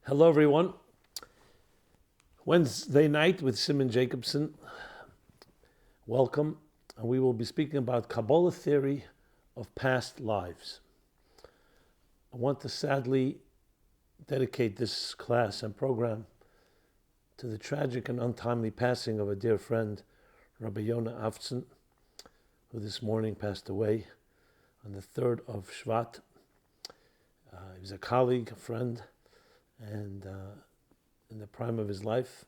Hello, everyone. Wednesday night with Simon Jacobson. Welcome. And we will be speaking about Kabbalah theory of past lives. I want to sadly dedicate this class and program to the tragic and untimely passing of a dear friend, Rabbi Jacobson, who this morning passed away on the 3rd of Shvat. He was a colleague, a friend, and in the prime of his life.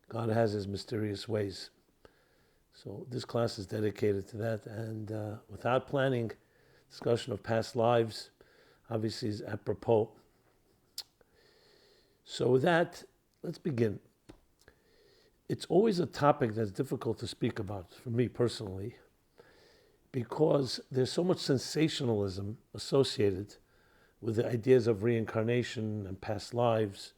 God has his mysterious ways. So this class is dedicated to that, and without planning, discussion of past lives obviously is apropos. So with that, let's begin. It's always a topic that's difficult to speak about, for me personally, because there's so much sensationalism associated with the ideas of reincarnation and past lives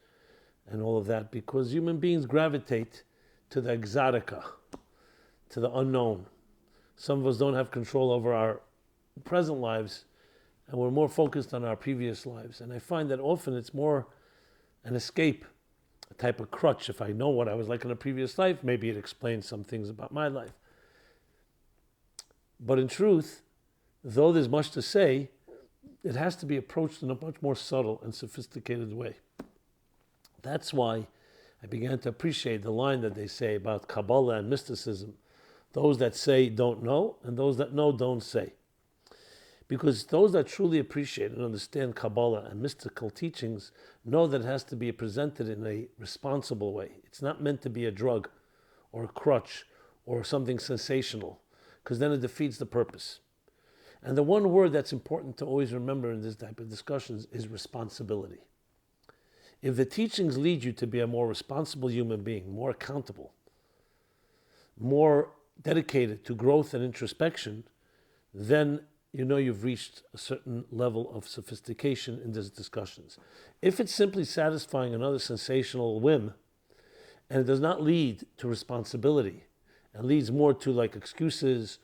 and all of that, because human beings gravitate to the exotica, to the unknown. Some of us don't have control over our present lives, and we're more focused on our previous lives. And I find that often it's more an escape, a type of crutch. If I know what I was like in a previous life, maybe it explains some things about my life. But in truth, though there's much to say, it has to be approached in a much more subtle and sophisticated way. That's why I began to appreciate the line that they say about Kabbalah and mysticism. Those that say don't know, and those that know don't say. Because those that truly appreciate and understand Kabbalah and mystical teachings know that it has to be presented in a responsible way. It's not meant to be a drug or a crutch or something sensational, because then it defeats the purpose. And the one word that's important to always remember in this type of discussions is responsibility. If the teachings lead you to be a more responsible human being, more accountable, more dedicated to growth and introspection, then you know you've reached a certain level of sophistication in these discussions. If it's simply satisfying another sensational whim, and it does not lead to responsibility, and leads more to like excuses,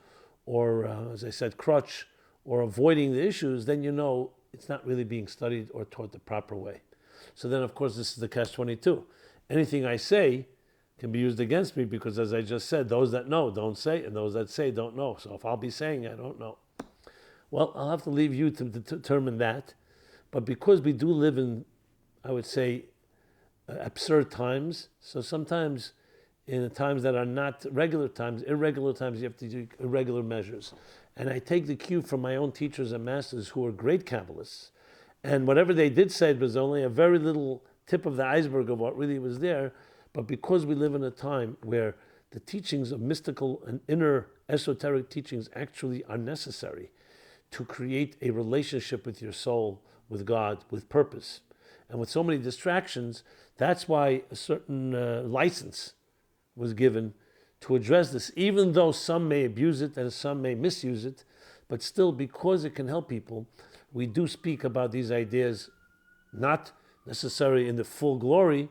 or, as I said, crutch, or avoiding the issues, then you know it's not really being studied or taught the proper way. So then, of course, this is the catch-22. Anything I say can be used against me because, as I just said, those that know don't say, and those that say don't know. So if I'll be saying I don't know, well, I'll have to leave you to determine that. But because we do live in, I would say, absurd times, so sometimes in times that are not regular times, irregular times, you have to do irregular measures. And I take the cue from my own teachers and masters who are great Kabbalists. And whatever they did say was only a very little tip of the iceberg of what really was there. But because we live in a time where the teachings of mystical and inner esoteric teachings actually are necessary to create a relationship with your soul, with God, with purpose. And with so many distractions, that's why a certain license was given to address this, even though some may abuse it and some may misuse it, but still, because it can help people, we do speak about these ideas, not necessarily in the full glory,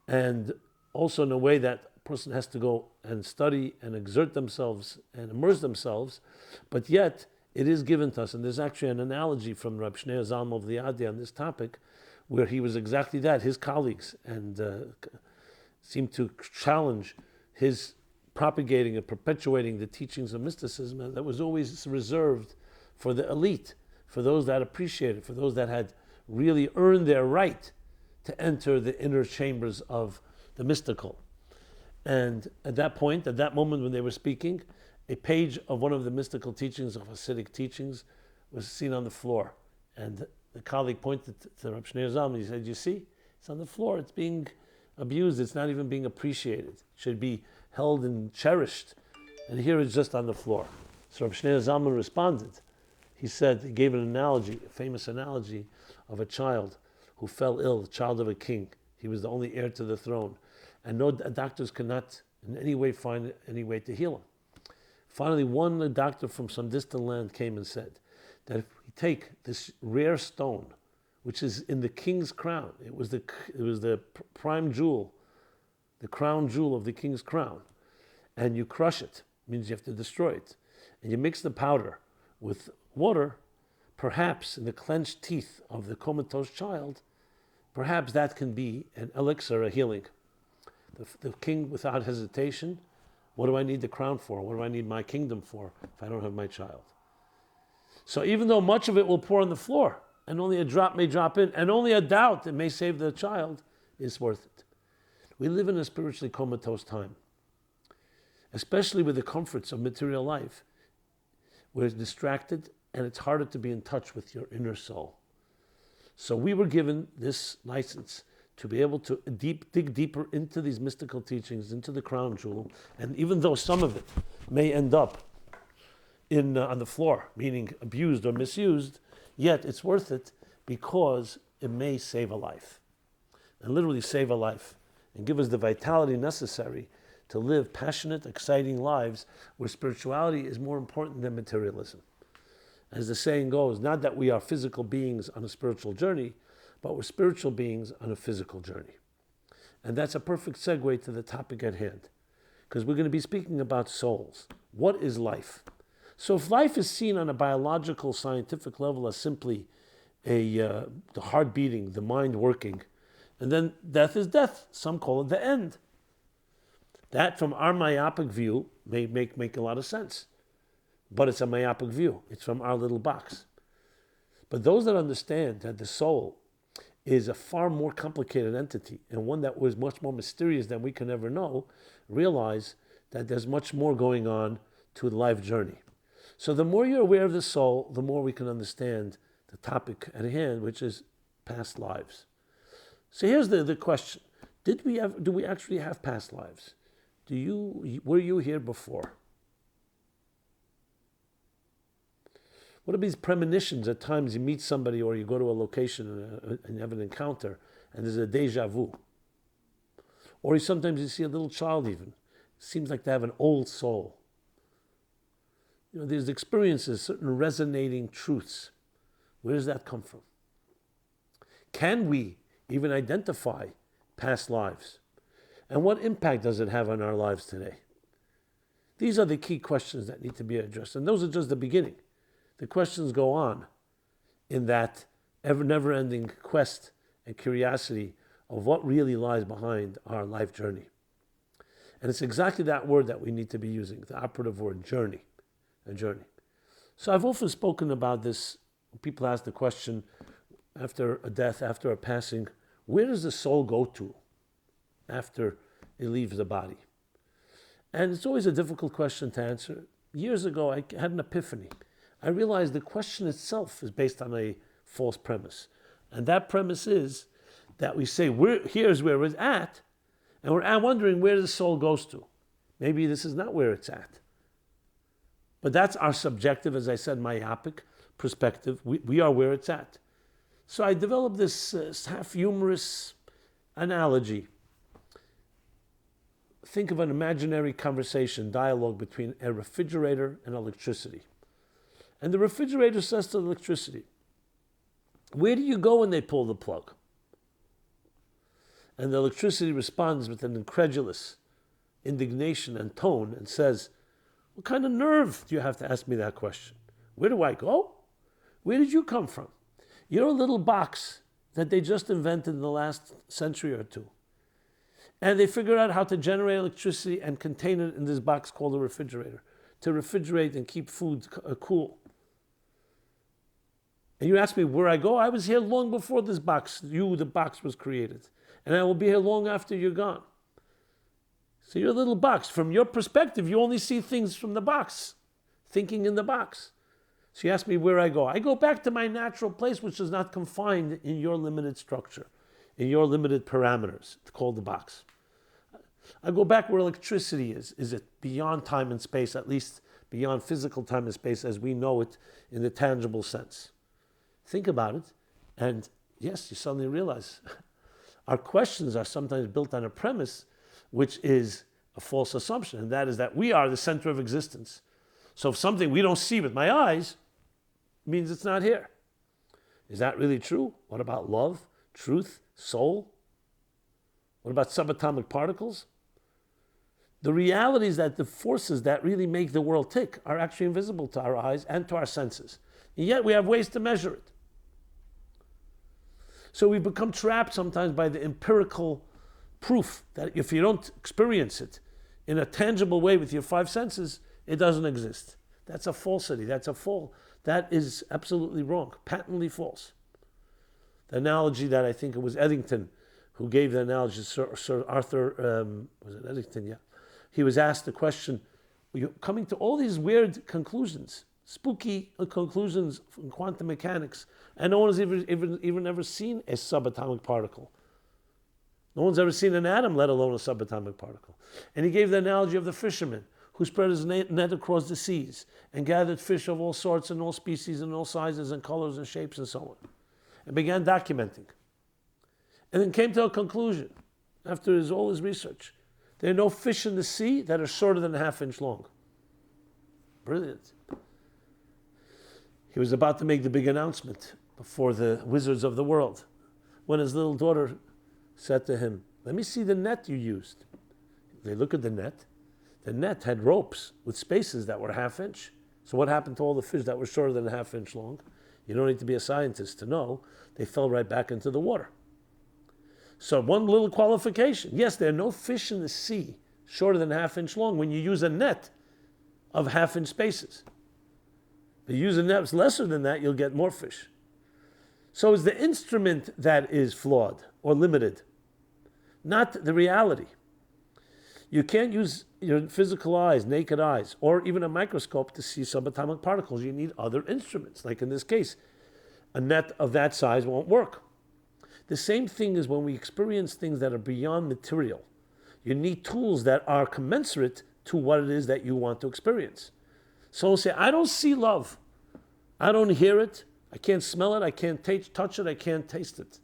and also in a way that a person has to go and study and exert themselves and immerse themselves, but yet it is given to us. And there's actually an analogy from Reb Shneur Zalman of Liadi on this topic, where he was exactly that, his colleagues, and seemed to challenge his propagating and perpetuating the teachings of mysticism that was always reserved for the elite, for those that appreciated, for those that had really earned their right to enter the inner chambers of the mystical. And at that point, at that moment when they were speaking, a page of one of the mystical teachings, of Hasidic teachings, was seen on the floor. And the colleague pointed to Rabbi Shneur Zalman. He said, "You see, it's on the floor. It's being abused. It's not even being appreciated. It should be held and cherished. And here it's just on the floor." So Rabbi Shneur Zalman responded. He said, he gave an analogy, a famous analogy of a child who fell ill, the child of a king. He was the only heir to the throne. And no doctors could not in any way find any way to heal him. Finally, one doctor from some distant land came and said that if we take this rare stone, which is in the king's crown, it was the prime jewel, the crown jewel of the king's crown, and you crush it, means you have to destroy it, and you mix the powder with water, perhaps in the clenched teeth of the comatose child, perhaps that can be an elixir, a healing. The king, without hesitation, what do I need the crown for? What do I need my kingdom for if I don't have my child? So even though much of it will pour on the floor, and only a drop may drop in, and only a doubt that may save the child, is worth it. We live in a spiritually comatose time, especially with the comforts of material life. We're distracted, and it's harder to be in touch with your inner soul. So we were given this license to be able to dig deeper into these mystical teachings, into the crown jewel, and even though some of it may end up on the floor, meaning abused or misused, yet it's worth it because it may save a life, and literally save a life, and give us the vitality necessary to live passionate, exciting lives where spirituality is more important than materialism. As the saying goes, not that we are physical beings on a spiritual journey, but we're spiritual beings on a physical journey. And that's a perfect segue to the topic at hand, because we're going to be speaking about souls. What is life? So if life is seen on a biological, scientific level as simply the heart beating, the mind working, and then death is death, some call it the end. That, from our myopic view, may make a lot of sense. But it's a myopic view. It's from our little box. But those that understand that the soul is a far more complicated entity, and one that was much more mysterious than we can ever know, realize that there's much more going on to the life journey. So the more you're aware of the soul, the more we can understand the topic at hand, which is past lives. So here's the question. Do we actually have past lives? Were you here before? What are these premonitions? At times you meet somebody or you go to a location and you have an encounter and there's a déjà vu. Or sometimes you see a little child even. It seems like they have an old soul. There's experiences, certain resonating truths. Where does that come from? Can we even identify past lives? And what impact does it have on our lives today? These are the key questions that need to be addressed. And those are just the beginning. The questions go on in that never-ending quest and curiosity of what really lies behind our life journey. And it's exactly that word that we need to be using, the operative word, journey, a journey. So I've often spoken about this. People ask the question, after a death, after a passing, where does the soul go to after it leaves the body? And it's always a difficult question to answer. Years ago, I had an epiphany. I realized the question itself is based on a false premise. And that premise is that we say, here's where it's at, and we're wondering where the soul goes to. Maybe this is not where it's at. But that's our subjective, as I said, myopic perspective. We are where it's at. So I developed this half-humorous analogy. Think of an imaginary conversation, dialogue between a refrigerator and electricity. And the refrigerator says to the electricity, where do you go when they pull the plug? And the electricity responds with an incredulous indignation and tone and says, what kind of nerve do you have to ask me that question? Where do I go? Where did you come from? You're a little box that they just invented in the last century or two. And they figured out how to generate electricity and contain it in this box called a refrigerator, to refrigerate and keep food cool. And you ask me where I go? I was here long before this box, the box was created. And I will be here long after you're gone. So you're a little box. From your perspective, you only see things from the box, thinking in the box. So you ask me where I go. I go back to my natural place, which is not confined in your limited structure, in your limited parameters. It's called the box. I go back where electricity is. Is it beyond time and space, at least beyond physical time and space as we know it in the tangible sense? Think about it, and yes, you suddenly realize our questions are sometimes built on a premise which is a false assumption, and that is that we are the center of existence. So if something we don't see with my eyes means it's not here. Is that really true? What about love, truth, soul? What about subatomic particles? The reality is that the forces that really make the world tick are actually invisible to our eyes and to our senses. And yet we have ways to measure it. So we become trapped sometimes by the empirical proof that if you don't experience it in a tangible way with your five senses, it doesn't exist. That's a falsity. That is absolutely wrong, patently false. The analogy that I think it was Eddington who gave the analogy, Sir Arthur, was it Eddington? Yeah. He was asked the question, you're coming to all these weird conclusions, spooky conclusions from quantum mechanics, and no one has even ever seen a subatomic particle. No one's ever seen an atom, let alone a subatomic particle. And he gave the analogy of the fisherman who spread his net across the seas and gathered fish of all sorts and all species and all sizes and colors and shapes and so on, and began documenting. And then came to a conclusion, after all his research, there are no fish in the sea that are shorter than a half-inch long. Brilliant. He was about to make the big announcement before the wizards of the world when his little daughter said to him, let me see the net you used. They look at the net. The net had ropes with spaces that were a half-inch. So what happened to all the fish that were shorter than a half-inch long? You don't need to be a scientist to know. They fell right back into the water. So one little qualification. Yes, there are no fish in the sea shorter than a half-inch long when you use a net of half-inch spaces. If you use a net that's lesser than that, you'll get more fish. So it's the instrument that is flawed or limited, not the reality. You can't use your physical eyes, naked eyes, or even a microscope to see subatomic particles. You need other instruments. Like in this case, a net of that size won't work. The same thing is when we experience things that are beyond material. You need tools that are commensurate to what it is that you want to experience. So say, I don't see love. I don't hear it. I can't smell it. I can't touch it. I can't taste it.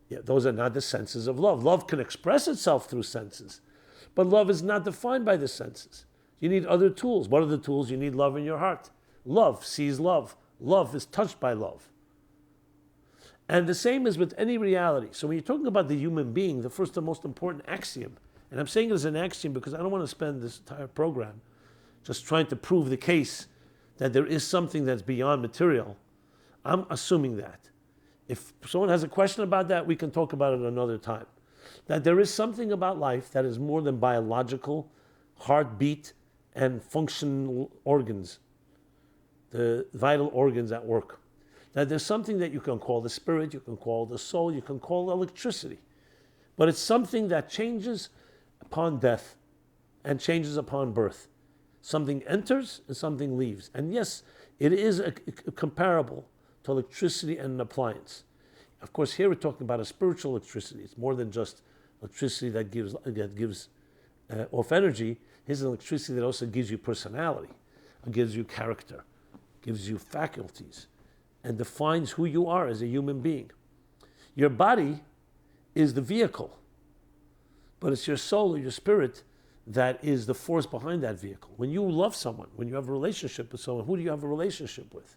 Yeah, those are not the senses of love. Love can express itself through senses. But love is not defined by the senses. You need other tools. What are the tools? You need love in your heart. Love sees love. Love is touched by love. And the same is with any reality. So when you're talking about the human being, the first and most important axiom, and I'm saying it as an axiom because I don't want to spend this entire program just trying to prove the case that there is something that's beyond material. I'm assuming that. If someone has a question about that, we can talk about it another time. That there is something about life that is more than biological, heartbeat, and functional organs, the vital organs at work. That there's something that you can call the spirit, you can call the soul, you can call electricity. But it's something that changes upon death and changes upon birth. Something enters and something leaves. And yes, it is comparable to electricity and an appliance. Of course, here we're talking about a spiritual electricity. It's more than just electricity that gives off energy. Here's an electricity that also gives you personality, gives you character, gives you faculties, and defines who you are as a human being. Your body is the vehicle, but it's your soul or your spirit that is the force behind that vehicle. When you love someone, when you have a relationship with someone, who do you have a relationship with?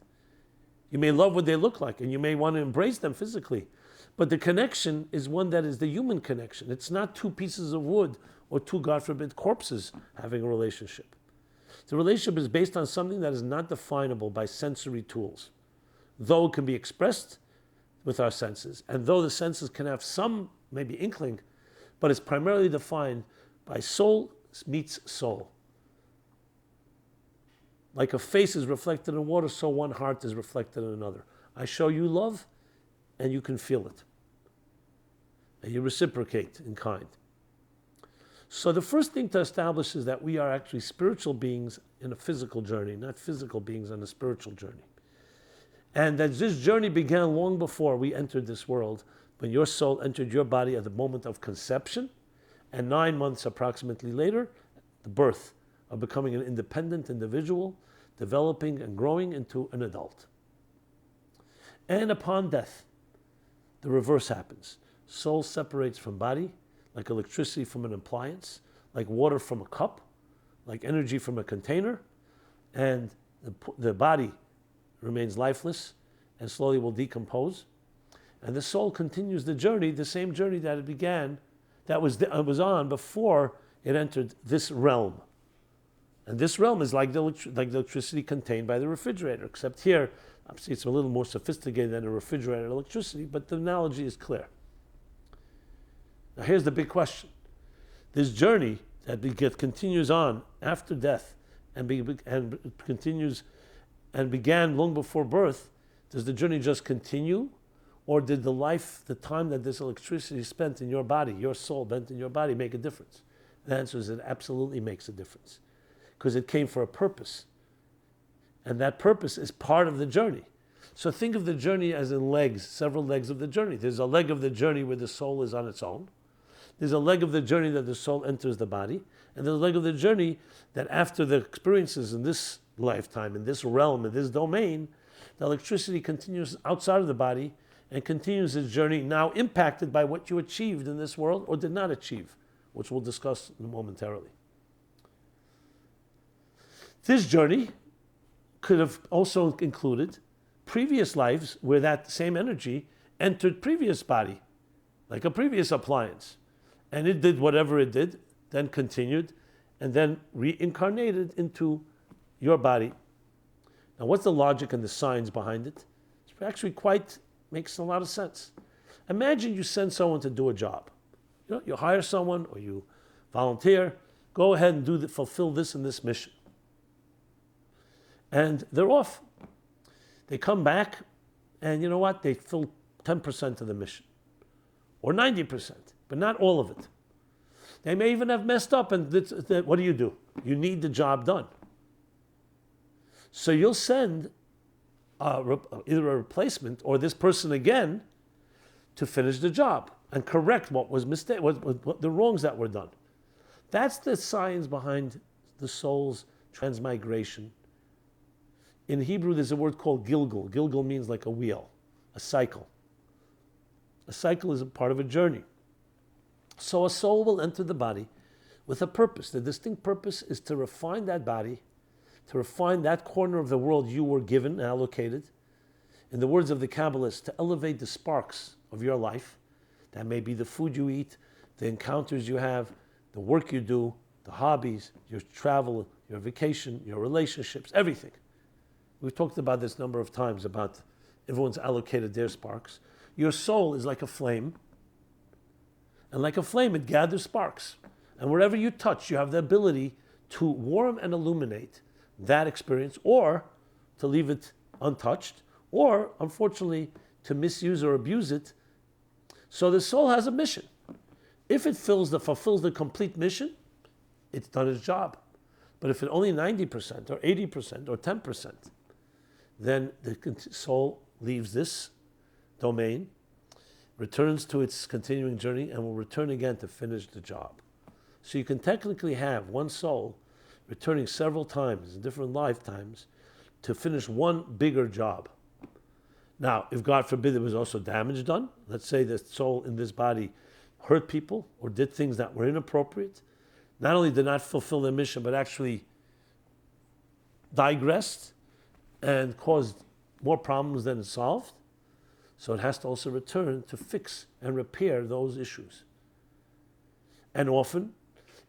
You may love what they look like, and you may want to embrace them physically, but the connection is one that is the human connection. It's not two pieces of wood or two, God forbid, corpses having a relationship. The relationship is based on something that is not definable by sensory tools, though it can be expressed with our senses, and though the senses can have some, maybe inkling, but it's primarily defined by soul meets soul. Like a face is reflected in water, so one heart is reflected in another. I show you love, and you can feel it. And you reciprocate in kind. So the first thing to establish is that we are actually spiritual beings in a physical journey, not physical beings on a spiritual journey. And that this journey began long before we entered this world, when your soul entered your body at the moment of conception, and 9 months approximately later, the birth of becoming an independent individual, developing and growing into an adult. And upon death, the reverse happens. Soul separates from body, like electricity from an appliance, like water from a cup, like energy from a container, and the body remains lifeless and slowly will decompose. And the soul continues the journey, the same journey that it began, that was on before it entered this realm. And this realm is like the electricity contained by the refrigerator, except here, obviously it's a little more sophisticated than a refrigerator electricity, but the analogy is clear. Now here's the big question. This journey that continues on after death and continues and began long before birth, does the journey just continue? Or did the time that this electricity spent in your body, your soul spent in your body, make a difference? The answer is it absolutely makes a difference. Because it came for a purpose. And that purpose is part of the journey. So think of the journey as in legs, several legs of the journey. There's a leg of the journey where the soul is on its own. There's a leg of the journey that the soul enters the body. And there's a leg of the journey that after the experiences in this lifetime, in this realm, in this domain, the electricity continues outside of the body and continues its journey, now impacted by what you achieved in this world or did not achieve, which we'll discuss momentarily. This journey could have also included previous lives where that same energy entered previous body, like a previous appliance. And it did whatever it did, then continued, and then reincarnated into your body. Now, what's the logic and the science behind it? It's actually makes a lot of sense. Imagine you send someone to do a job. You hire someone or you volunteer, go ahead and fulfill this and this mission. And they're off. They come back, and you know what? They fill 10% of the mission, or 90%, but not all of it. They may even have messed up, and what do? You need the job done. So you'll send either a replacement or this person again to finish the job and correct what was what the wrongs that were done. That's the science behind the soul's transmigration. In Hebrew, there's a word called gilgal. Gilgal means like a wheel, a cycle. A cycle is a part of a journey. So a soul will enter the body with a purpose. The distinct purpose is to refine that body, to refine that corner of the world you were given and allocated. In the words of the Kabbalists, to elevate the sparks of your life. That may be the food you eat, the encounters you have, the work you do, the hobbies, your travel, your vacation, your relationships, everything. We've talked about this a number of times, about everyone's allocated their sparks. Your soul is like a flame. And like a flame, it gathers sparks. And wherever you touch, you have the ability to warm and illuminate that experience, or to leave it untouched, or, unfortunately, to misuse or abuse it. So the soul has a mission. If it fulfills the complete mission, it's done its job. But if it's only 90% or 80% or 10%, then the soul leaves this domain, returns to its continuing journey, and will return again to finish the job. So you can technically have one soul returning several times in different lifetimes to finish one bigger job. Now, if God forbid there was also damage done, let's say the soul in this body hurt people or did things that were inappropriate, not only did not fulfill their mission, but actually digressed and caused more problems than it solved. So it has to also return to fix and repair those issues. And often,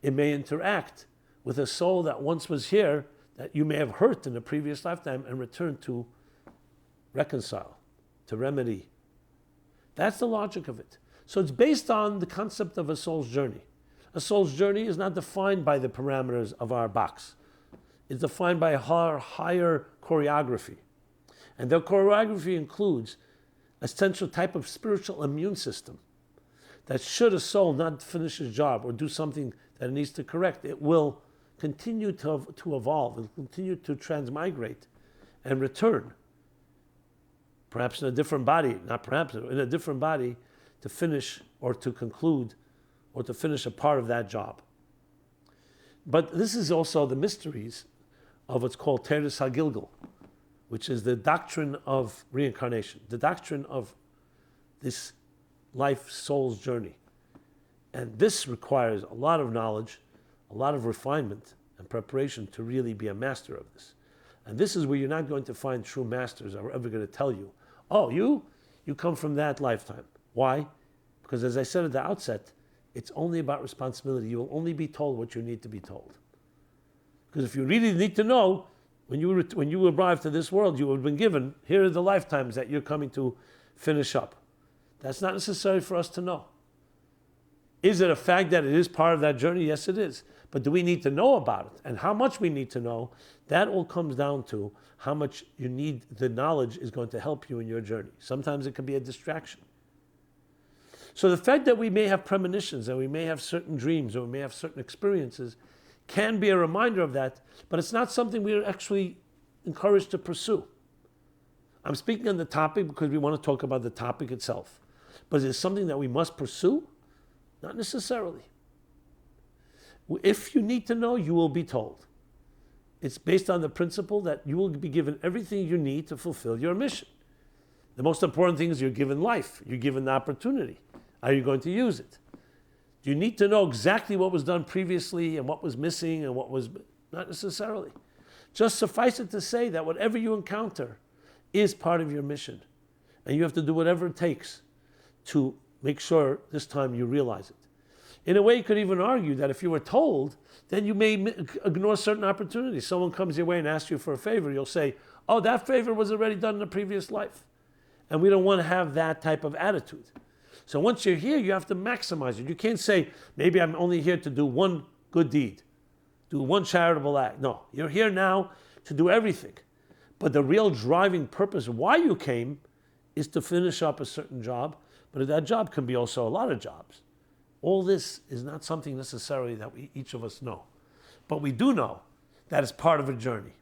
it may interact with a soul that once was here that you may have hurt in a previous lifetime and return to reconcile, to remedy. That's the logic of it. So it's based on the concept of a soul's journey. A soul's journey is not defined by the parameters of our box. It's defined by a higher choreography. And the choreography includes a central type of spiritual immune system that should a soul not finish its job or do something that it needs to correct, it will continue to evolve, it will continue to transmigrate and return, perhaps in a different body, not perhaps, in a different body, to finish or to conclude or to finish a part of that job. But this is also the mysteries of what's called Teres HaGilgal, which is the doctrine of reincarnation, the doctrine of this life soul's journey. And this requires a lot of knowledge, a lot of refinement and preparation to really be a master of this. And this is where you're not going to find true masters that are ever going to tell you, oh, you come from that lifetime. Why? Because as I said at the outset, it's only about responsibility. You will only be told what you need to be told. Because if you really need to know, when you arrive to this world, you have been given, here are the lifetimes that you're coming to finish up. That's not necessary for us to know. Is it a fact that it is part of that journey? Yes, it is. But do we need to know about it? And how much we need to know, that all comes down to how much you need, the knowledge is going to help you in your journey. Sometimes it can be a distraction. So the fact that we may have premonitions, and we may have certain dreams, or we may have certain experiences, can be a reminder of that, but it's not something we are actually encouraged to pursue. I'm speaking on the topic because we want to talk about the topic itself. But is it something that we must pursue? Not necessarily. If you need to know, you will be told. It's based on the principle that you will be given everything you need to fulfill your mission. The most important thing is you're given life. You're given the opportunity. Are you going to use it? Do you need to know exactly what was done previously and what was missing and what was... Not necessarily. Just suffice it to say that whatever you encounter is part of your mission. And you have to do whatever it takes to make sure this time you realize it. In a way, you could even argue that if you were told, then you may ignore certain opportunities. Someone comes your way and asks you for a favor, you'll say, oh, that favor was already done in a previous life. And we don't want to have that type of attitude. So once you're here, you have to maximize it. You can't say, maybe I'm only here to do one good deed, do one charitable act. No, you're here now to do everything. But the real driving purpose why you came is to finish up a certain job. But that job can be also a lot of jobs. All this is not something necessarily that each of us know. But we do know that it's part of a journey.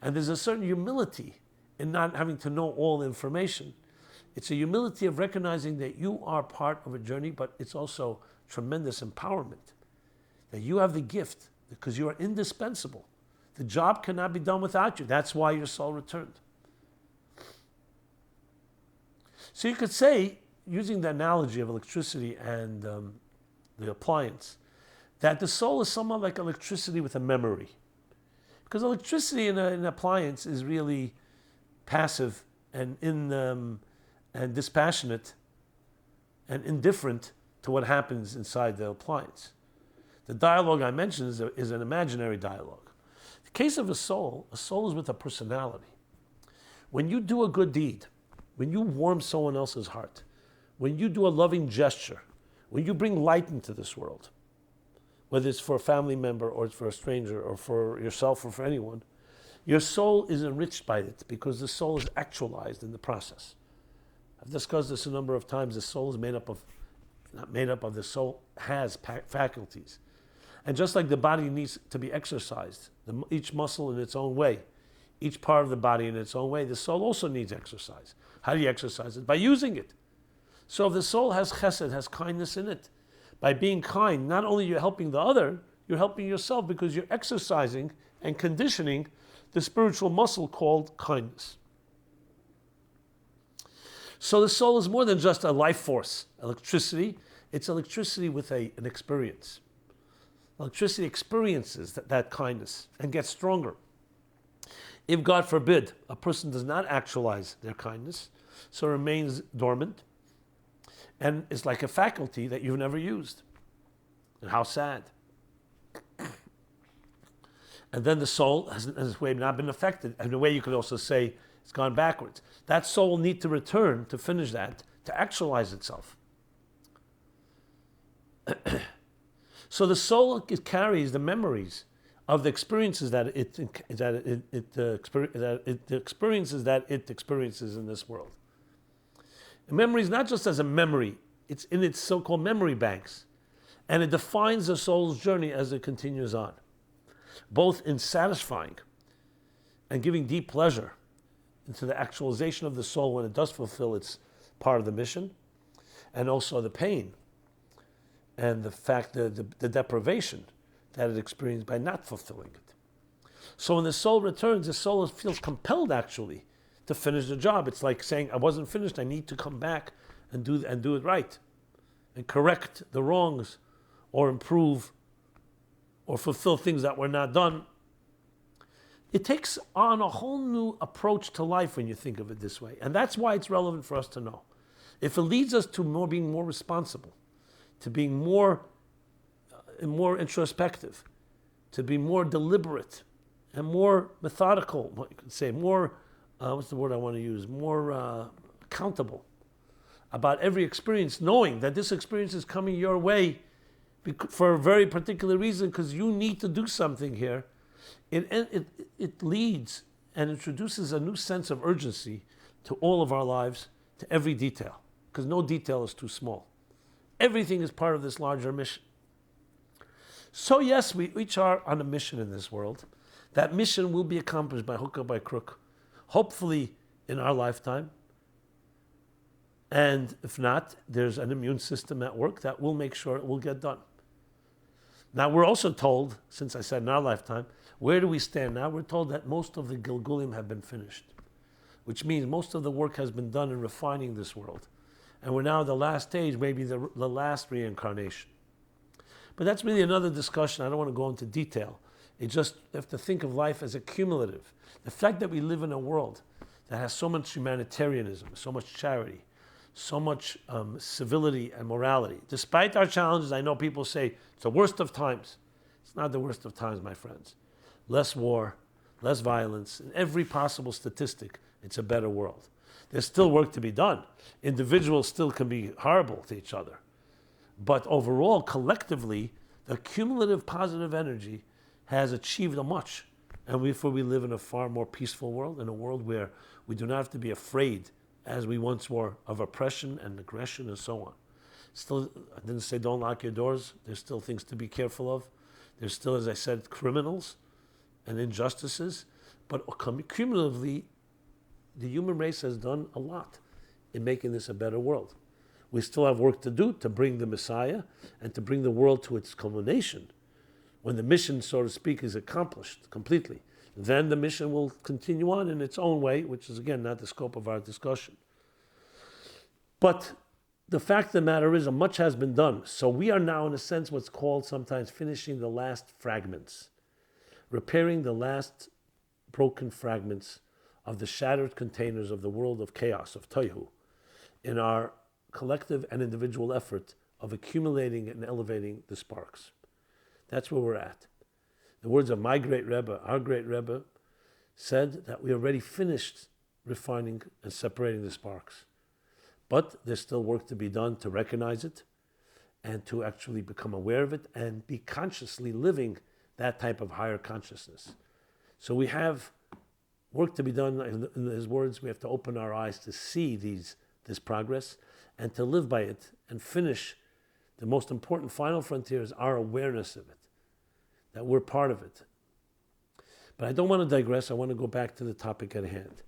And there's a certain humility in not having to know all the information. It's a humility of recognizing that you are part of a journey, but it's also tremendous empowerment. That you have the gift because you are indispensable. The job cannot be done without you. That's why your soul returned. So you could say, using the analogy of electricity and the appliance, that the soul is somewhat like electricity with a memory. Because electricity in an appliance is really passive and and dispassionate and indifferent to what happens inside the appliance. The dialogue I mentioned is an imaginary dialogue. The case of a soul is with a personality. When you do a good deed, when you warm someone else's heart, when you do a loving gesture, when you bring light into this world, whether it's for a family member or it's for a stranger or for yourself or for anyone, your soul is enriched by it because the soul is actualized in the process. I've discussed this a number of times. The soul is the soul has faculties. And just like the body needs to be exercised, each muscle in its own way, each part of the body in its own way, the soul also needs exercise. How do you exercise it? By using it. So if the soul has chesed, has kindness in it, by being kind, not only you're helping the other, you're helping yourself because you're exercising and conditioning the spiritual muscle called kindness. So the soul is more than just a life force, electricity. It's electricity with an experience. Electricity experiences that kindness and gets stronger. If, God forbid, a person does not actualize their kindness, so remains dormant, and it's like a faculty that you've never used. And how sad. And then the soul has in this way not been affected. And in a way you could also say it's gone backwards. That soul will need to return to finish that, to actualize itself. So the soul carries the memories of the experiences that it experiences in this world. A memory is not just as a memory, it's in its so-called memory banks. And it defines the soul's journey as it continues on, both in satisfying and giving deep pleasure into the actualization of the soul when it does fulfill its part of the mission, and also the pain and the fact that the deprivation that it experienced by not fulfilling it. So when the soul returns, the soul feels compelled actually to finish the job. It's like saying, I wasn't finished, I need to come back and do it right, and correct the wrongs, or improve, or fulfill things that were not done. It takes on a whole new approach to life when you think of it this way. And that's why it's relevant for us to know. If it leads us to being more responsible, to being more introspective, to be more deliberate and more methodical, what you could say, more, what's the word I want to use, more accountable about every experience, knowing that this experience is coming your way for a very particular reason, because you need to do something here. It leads and introduces a new sense of urgency to all of our lives, to every detail, because no detail is too small. Everything is part of this larger mission. So yes, we each are on a mission in this world. That mission will be accomplished by hook or by crook, hopefully in our lifetime. And if not, there's an immune system at work that will make sure it will get done. Now we're also told, since I said in our lifetime, where do we stand now? We're told that most of the gilgulim have been finished, which means most of the work has been done in refining this world. And we're now at the last stage, maybe the last reincarnation. But that's really another discussion. I don't want to go into detail. It just, you have to think of life as a cumulative. The fact that we live in a world that has so much humanitarianism, so much charity, so much civility and morality. Despite our challenges, I know people say it's the worst of times. It's not the worst of times, my friends. Less war, less violence. In every possible statistic, it's a better world. There's still work to be done. Individuals still can be horrible to each other. But overall, collectively, the cumulative positive energy has achieved a much. And therefore we live in a far more peaceful world, in a world where we do not have to be afraid, as we once were, of oppression and aggression and so on. Still, I didn't say don't lock your doors. There's still things to be careful of. There's still, as I said, criminals and injustices. But cumulatively, the human race has done a lot in making this a better world. We still have work to do to bring the Messiah and to bring the world to its culmination. When the mission, so to speak, is accomplished completely, then the mission will continue on in its own way, which is, again, not the scope of our discussion. But the fact of the matter is, much has been done. So we are now, in a sense, what's called sometimes finishing the last fragments, repairing the last broken fragments of the shattered containers of the world of chaos, of Tohu, in our collective and individual effort of accumulating and elevating the sparks. That's where we're at. The words of my great Rebbe, our great Rebbe, said that we already finished refining and separating the sparks. But there's still work to be done to recognize it and to actually become aware of it and be consciously living that type of higher consciousness. So we have work to be done. In his words, we have to open our eyes to see this progress and to live by it and finish. The most important final frontier is our awareness of it, that we're part of it. But I don't want to digress. I want to go back to the topic at hand.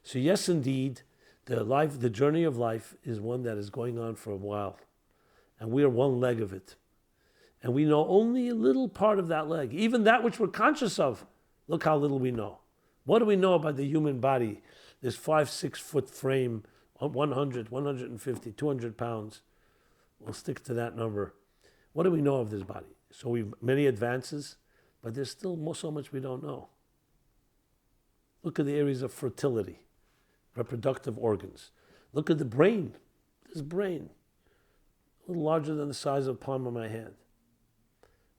So yes, indeed, the journey of life is one that is going on for a while. And we are one leg of it. And we know only a little part of that leg. Even that which we're conscious of, look how little we know. What do we know about the human body? This 5-6 foot frame, 100, 150, 200 pounds. We'll stick to that number. What do we know of this body? So we've many advances, but there's still so much we don't know. Look at the areas of fertility, reproductive organs. Look at the brain. This brain, a little larger than the size of the palm of my hand.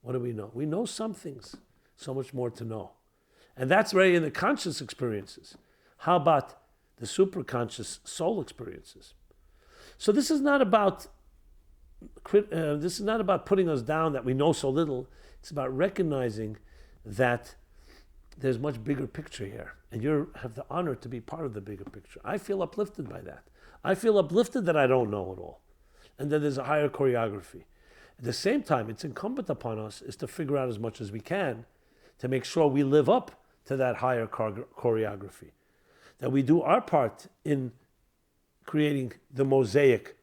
What do we know? We know some things, so much more to know. And that's already in the conscious experiences. How about the superconscious soul experiences? So this is not about putting us down that we know so little. It's about recognizing that there's much bigger picture here. And you have the honor to be part of the bigger picture. I feel uplifted by that. I feel uplifted that I don't know it all. And that there's a higher choreography. At the same time, it's incumbent upon us is to figure out as much as we can to make sure we live up to that higher choreography. That we do our part in creating the mosaic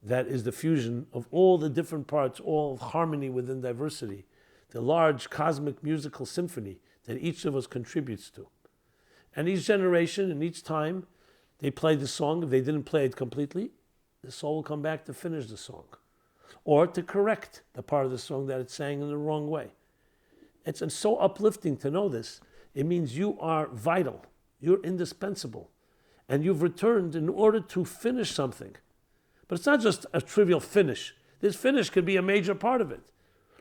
that is the fusion of all the different parts, all harmony within diversity, the large cosmic musical symphony that each of us contributes to. And each generation and each time they play the song, if they didn't play it completely, the soul will come back to finish the song or to correct the part of the song that it sang in the wrong way. It's so uplifting to know this. It means you are vital, you're indispensable, and you've returned in order to finish something. But it's not just a trivial finish. This finish could be a major part of it.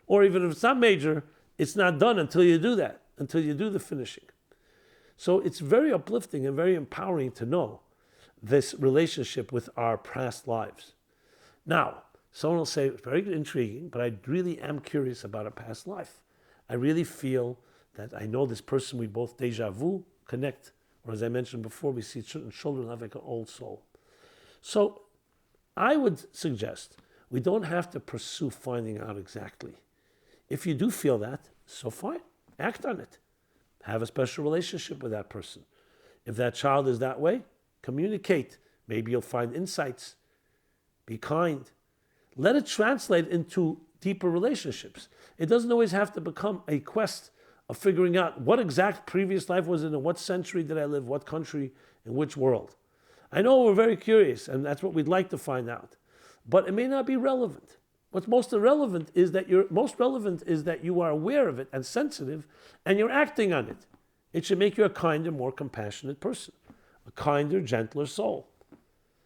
Or even if it's not major, it's not done until you do that, until you do the finishing. So it's very uplifting and very empowering to know this relationship with our past lives. Now, someone will say, it's very intriguing, but I really am curious about a past life. I really feel that I know this person, we both déjà vu, connect. Or as I mentioned before, we see certain children have like an old soul. So I would suggest we don't have to pursue finding out exactly. If you do feel that, so fine, act on it. Have a special relationship with that person. If that child is that way, communicate. Maybe you'll find insights. Be kind. Let it translate into deeper relationships. It doesn't always have to become a quest of figuring out what exact previous life was in, what century did I live, what country, in which world. I know we're very curious, and that's what we'd like to find out. But it may not be relevant. What's most relevant is that you are aware of it and sensitive, and you're acting on it. It should make you a kinder, more compassionate person, a kinder, gentler soul,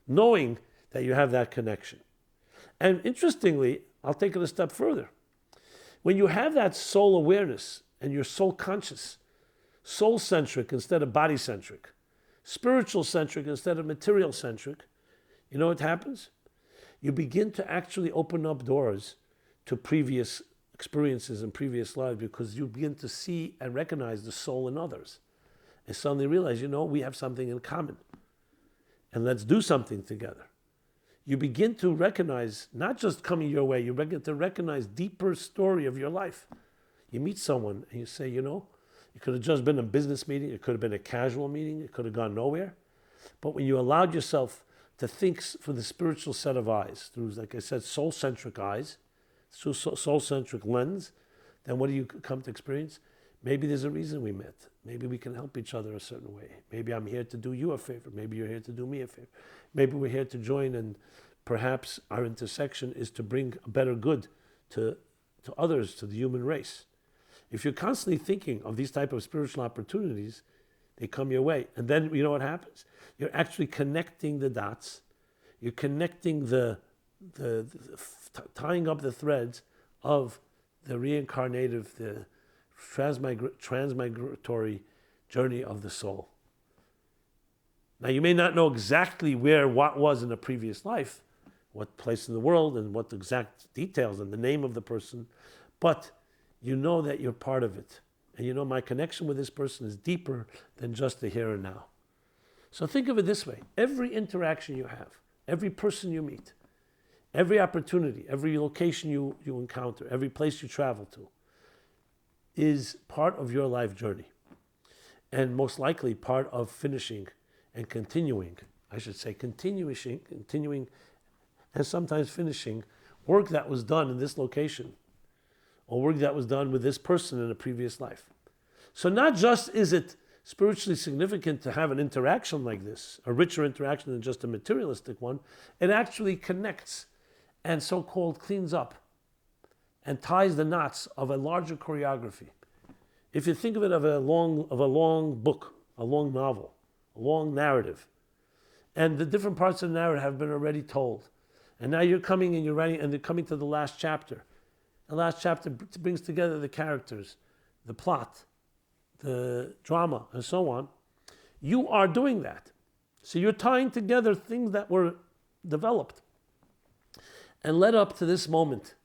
knowing that you have that connection. And interestingly, I'll take it a step further. When you have that soul awareness and you're soul conscious, soul-centric instead of body-centric, spiritual-centric instead of material-centric, you know what happens? You begin to actually open up doors to previous experiences and previous lives because you begin to see and recognize the soul in others. And suddenly realize, we have something in common. And let's do something together. You begin to recognize, not just coming your way, you begin to recognize deeper story of your life. You meet someone and you say, it could have just been a business meeting, it could have been a casual meeting, it could have gone nowhere. But when you allowed yourself to think for the spiritual set of eyes, through, like I said, soul-centric eyes, through soul-centric lens, then what do you come to experience? Maybe there's a reason we met. Maybe we can help each other a certain way. Maybe I'm here to do you a favor. Maybe you're here to do me a favor. Maybe we're here to join, and perhaps our intersection is to bring a better good to others, to the human race. If you're constantly thinking of these type of spiritual opportunities, they come your way. And then you know what happens? You're actually connecting the dots. You're connecting tying up the threads of the reincarnative, the transmigratory journey of the soul. Now, you may not know exactly what was in a previous life, what place in the world, and what the exact details and the name of the person, but you know that you're part of it. And my connection with this person is deeper than just the here and now. So think of it this way. Every interaction you have, every person you meet, every opportunity, every location you encounter, every place you travel to, is part of your life journey. And most likely part of finishing and continuing, continuing and sometimes finishing work that was done in this location or work that was done with this person in a previous life. So not just is it spiritually significant to have an interaction like this, a richer interaction than just a materialistic one, it actually connects and so-called cleans up and ties the knots of a larger choreography. If you think of it of a long book, a long novel, a long narrative, and the different parts of the narrative have been already told, and now you're coming and you're writing, and they're coming to the last chapter. The last chapter brings together the characters, the plot, the drama, and so on. You are doing that. So you're tying together things that were developed and led up to this moment.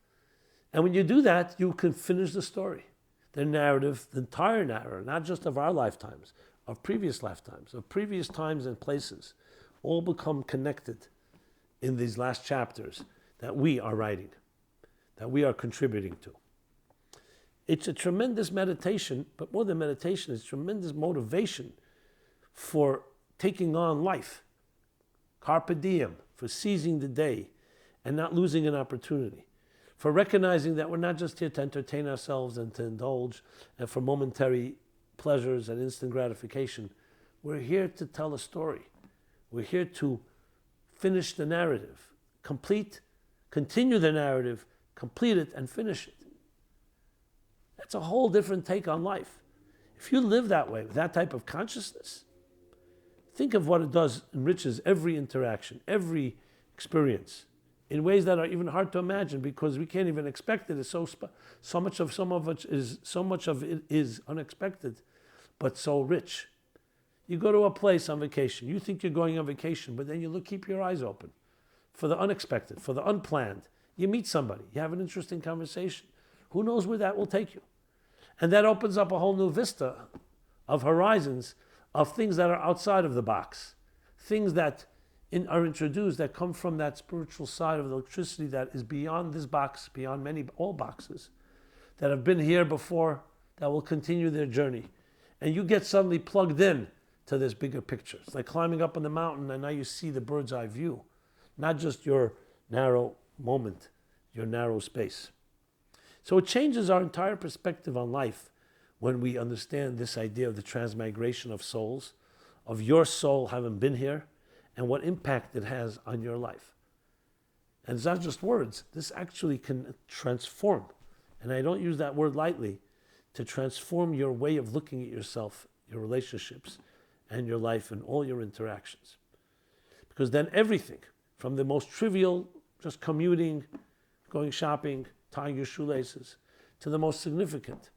And when you do that, you can finish the story, the narrative, the entire narrative, not just of our lifetimes, of previous lifetimes, of previous times and places, all become connected in these last chapters that we are writing, that we are contributing to. It's a tremendous meditation, but more than meditation, it's tremendous motivation for taking on life, carpe diem, for seizing the day and not losing an opportunity, for recognizing that we're not just here to entertain ourselves and to indulge and for momentary pleasures and instant gratification. We're here to tell a story. We're here to finish the narrative, continue the narrative, complete it, and finish it. That's a whole different take on life. If you live that way, with that type of consciousness, think of what it does, enriches every interaction, every experience. in ways that are even hard to imagine because we can't even expect it. It's so much of it is unexpected, but so rich. You go to a place on vacation. You think you're going on vacation, but then you keep your eyes open for the unexpected, for the unplanned. You meet somebody. You have an interesting conversation. Who knows where that will take you? And that opens up a whole new vista of horizons of things that are outside of the box, things that are introduced that come from that spiritual side of the electricity that is beyond this box, beyond all boxes, that have been here before, that will continue their journey. And you get suddenly plugged in to this bigger picture. It's like climbing up on the mountain and now you see the bird's eye view, not just your narrow moment, your narrow space. So it changes our entire perspective on life when we understand this idea of the transmigration of souls, of your soul having been here, and what impact it has on your life. And it's not just words. This actually can transform, and I don't use that word lightly, to transform your way of looking at yourself, your relationships, and your life and all your interactions. Because then everything, from the most trivial, just commuting, going shopping, tying your shoelaces, to the most significant,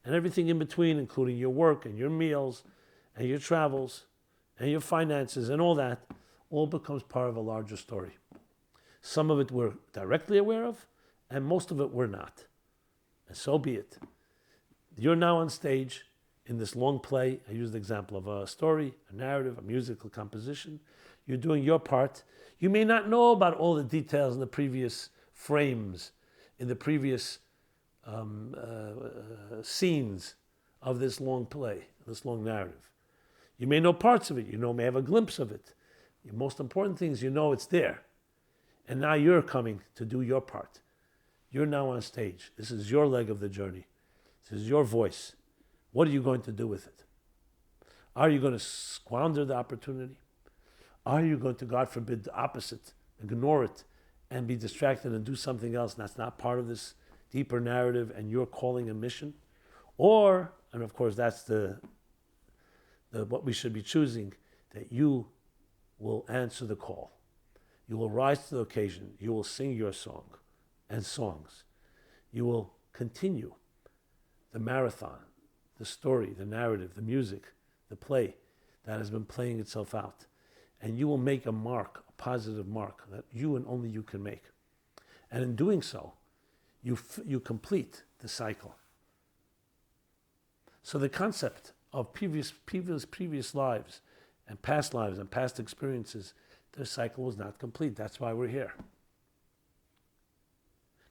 and everything in between, including your work and your meals and your travels and your finances and all that, all becomes part of a larger story. Some of it we're directly aware of, and most of it we're not. And so be it. You're now on stage in this long play. I used the example of a story, a narrative, a musical composition. You're doing your part. You may not know about all the details in the previous frames, in the previous scenes of this long play, this long narrative. You may know parts of it. You may have a glimpse of it. The most important thing is it's there. And now you're coming to do your part. You're now on stage. This is your leg of the journey. This is your voice. What are you going to do with it? Are you going to squander the opportunity? Are you going to, God forbid, the opposite, ignore it and be distracted and do something else that's not part of this deeper narrative and your calling and mission? Or, and of course that's the what we should be choosing, that you will answer the call. You will rise to the occasion. You will sing your song and songs. You will continue the marathon, the story, the narrative, the music, the play that has been playing itself out. And you will make a mark, a positive mark that you and only you can make. And in doing so, you complete the cycle. So the concept of previous lives and past experiences, their cycle was not complete. That's why we're here.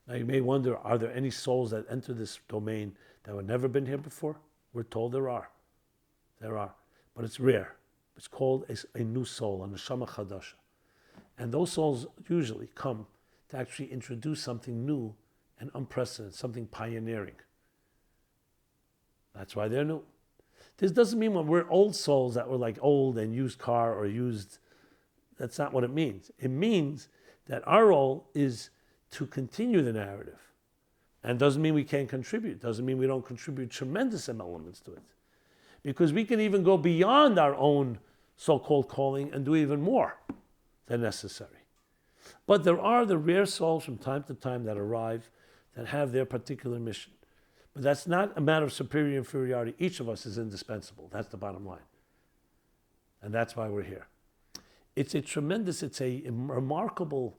Now you may wonder, are there any souls that enter this domain that have never been here before? We're told there are. There are. But it's rare. It's called a new soul, a neshama chadasha. And those souls usually come to actually introduce something new and unprecedented, something pioneering. That's why they're new. This doesn't mean when we're old souls that we're like old and used car or used. That's not what it means. It means that our role is to continue the narrative. And doesn't mean we can't contribute. Doesn't mean we don't contribute tremendous elements to it. Because we can even go beyond our own so-called calling and do even more than necessary. But there are the rare souls from time to time that arrive that have their particular mission. But that's not a matter of superior inferiority. Each of us is indispensable. That's the bottom line. And that's why we're here. It's a remarkable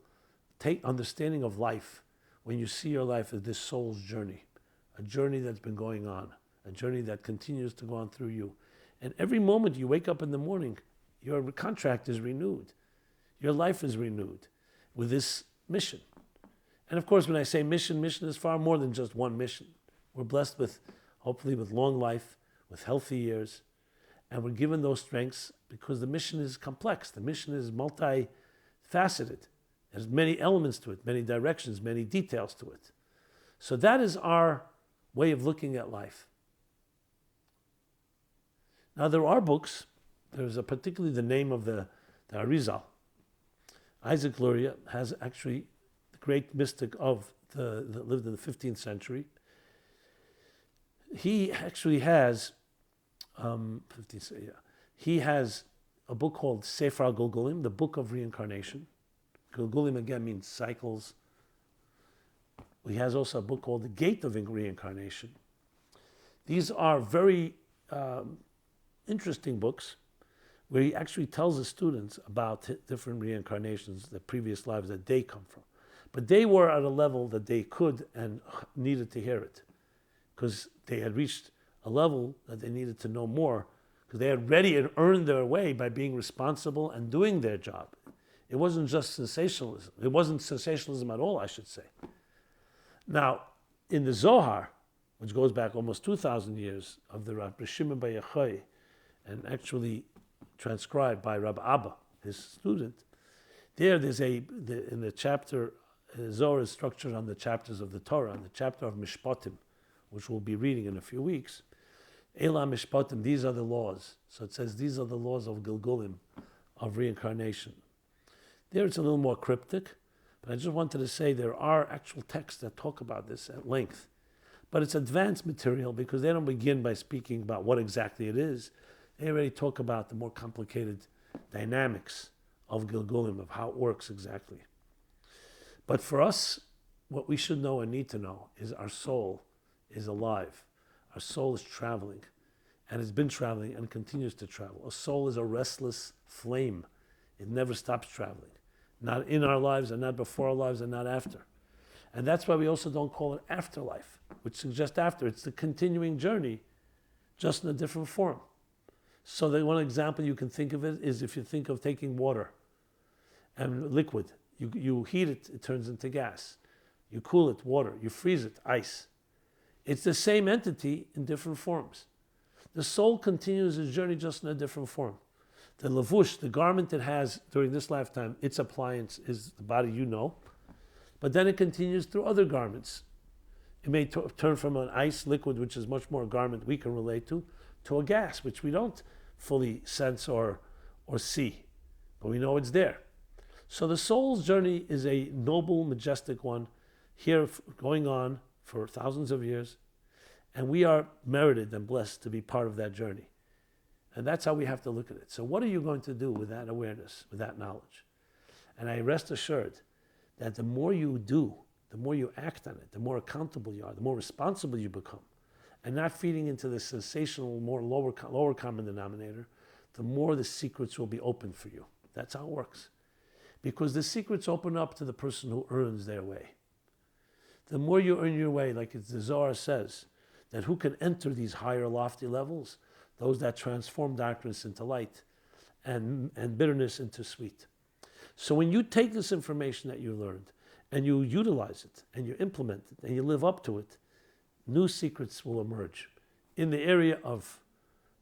understanding of life when you see your life as this soul's journey, a journey that's been going on, a journey that continues to go on through you. And every moment you wake up in the morning, your contract is renewed. Your life is renewed with this mission. And of course, when I say mission is far more than just one mission. We're blessed with, hopefully, with long life, with healthy years, and we're given those strengths because the mission is complex. The mission is multifaceted. There's many elements to it, many directions, many details to it. So that is our way of looking at life. Now there are books. There's particularly the name of the Arizal. Isaac Luria has actually the great mystic that lived in the 15th century. He actually has he has a book called Sefer Gilgalim, the Book of Reincarnation. Gilgulim again means cycles. He has also a book called The Gate of Reincarnation. These are very interesting books where he actually tells the students about different reincarnations, the previous lives that they come from. But they were at a level that they could and needed to hear it, because they had reached a level that they needed to know more, because they had already earned their way by being responsible and doing their job. It wasn't just sensationalism. It wasn't sensationalism at all, I should say. Now, in the Zohar, which goes back almost 2,000 years, of the Rabbi Shimon Bar Yochai, and actually transcribed by Rabbi Abba, his student, there's in the chapter, Zohar is structured on the chapters of the Torah, on the chapter of Mishpatim, which we'll be reading in a few weeks. Ela Mishpatim, these are the laws. So it says these are the laws of Gilgulim, of reincarnation. There it's a little more cryptic, but I just wanted to say there are actual texts that talk about this at length. But it's advanced material because they don't begin by speaking about what exactly it is. They already talk about the more complicated dynamics of Gilgulim, of how it works exactly. But for us, what we should know and need to know is our soul is alive. Our soul is traveling, and has been traveling and continues to travel. A soul is a restless flame. It never stops traveling. Not in our lives, and not before our lives, and not after. And that's why we also don't call it afterlife, which suggests after. It's the continuing journey, just in a different form. So the one example you can think of it is if you think of taking water and liquid. You heat it, it turns into gas. You cool it, water. You freeze it, ice. It's the same entity in different forms. The soul continues its journey just in a different form. The lavush, the garment it has during this lifetime, its appliance is the body you know, but then it continues through other garments. It may turn from an ice liquid, which is much more a garment we can relate to a gas, which we don't fully sense or see, but we know it's there. So the soul's journey is a noble, majestic one, here going on for thousands of years, and we are merited and blessed to be part of that journey. And that's how we have to look at it. So what are you going to do with that awareness, with that knowledge? And I rest assured that the more you do, the more you act on it, the more accountable you are, the more responsible you become, and not feeding into the sensational, more lower common denominator, the more the secrets will be open for you. That's how it works. Because the secrets open up to the person who earns their way. The more you earn your way, like the Zohar says, that who can enter these higher lofty levels? Those that transform darkness into light and bitterness into sweet. So when you take this information that you learned and you utilize it and you implement it and you live up to it, new secrets will emerge in the area of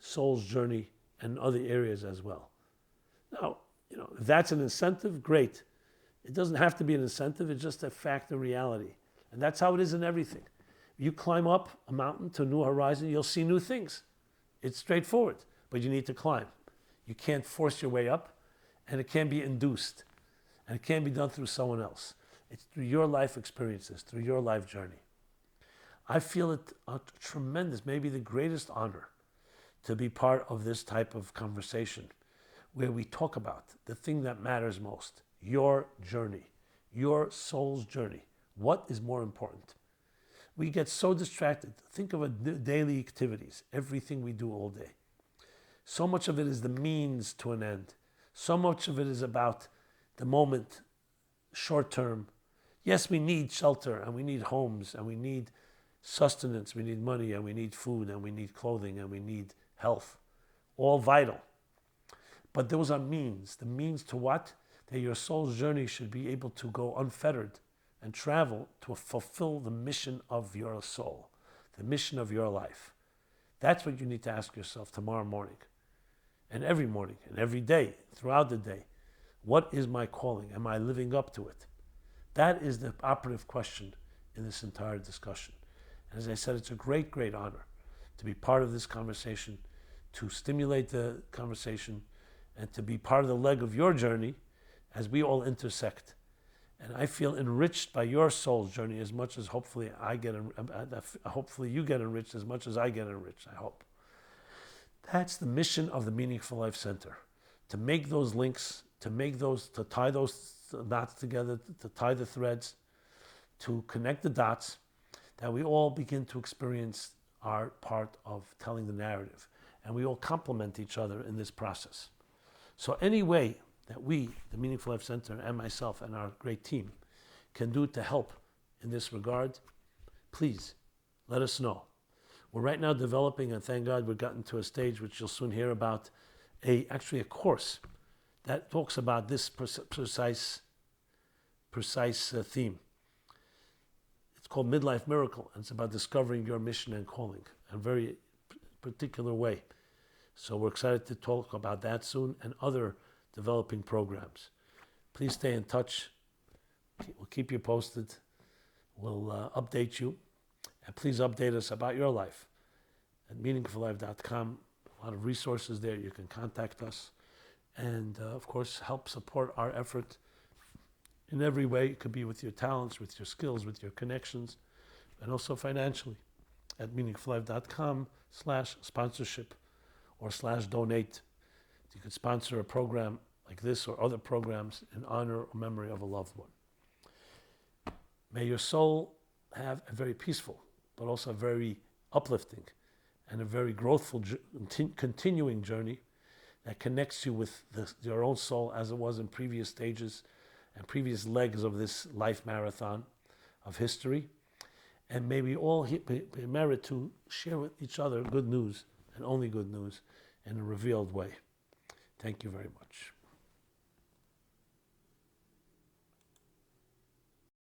soul's journey and other areas as well. Now, if that's an incentive, great. It doesn't have to be an incentive, it's just a fact of reality. And that's how it is in everything. You climb up a mountain to a new horizon, you'll see new things. It's straightforward, but you need to climb. You can't force your way up, and it can't be induced, and it can't be done through someone else. It's through your life experiences, through your life journey. I feel it a tremendous, maybe the greatest honor to be part of this type of conversation where we talk about the thing that matters most, your journey, your soul's journey. What is more important? We get so distracted. Think of daily activities, everything we do all day. So much of it is the means to an end. So much of it is about the moment, short term. Yes, we need shelter and we need homes and we need sustenance, we need money and we need food and we need clothing and we need health. All vital. But those are means. The means to what? That your soul's journey should be able to go unfettered and travel to fulfill the mission of your soul, the mission of your life. That's what you need to ask yourself tomorrow morning and every day, throughout the day. What is my calling? Am I living up to it? That is the operative question in this entire discussion. And as I said, it's a great, great honor to be part of this conversation, to stimulate the conversation, and to be part of the leg of your journey as we all intersect. And I feel enriched by your soul's journey as much as hopefully you get enriched as much as I get enriched, I hope. That's the mission of the Meaningful Life Center, to make those links to tie those knots together, to tie the threads, to connect the dots, that we all begin to experience our part of telling the narrative. And we all complement each other in this process. So any way that we, the Meaningful Life Center, and myself and our great team, can do to help in this regard, please let us know. We're right now developing, and thank God we've gotten to a stage which you'll soon hear about, actually a course that talks about this precise theme. It's called Midlife Miracle, and it's about discovering your mission and calling in a very particular way. So we're excited to talk about that soon and other developing programs. Please stay in touch. We'll keep you posted. We'll update you. And please update us about your life at meaningfullife.com. A lot of resources there. You can contact us. And of course, help support our effort in every way. It could be with your talents, with your skills, with your connections, and also financially at meaningfullife.com/sponsorship or /donate. You could sponsor a program like this or other programs in honor or memory of a loved one. May your soul have a very peaceful, but also a very uplifting and a very growthful, continuing journey that connects you with your own soul as it was in previous stages and previous legs of this life marathon of history. And may we all be merit to share with each other good news, and only good news, in a revealed way. Thank you very much.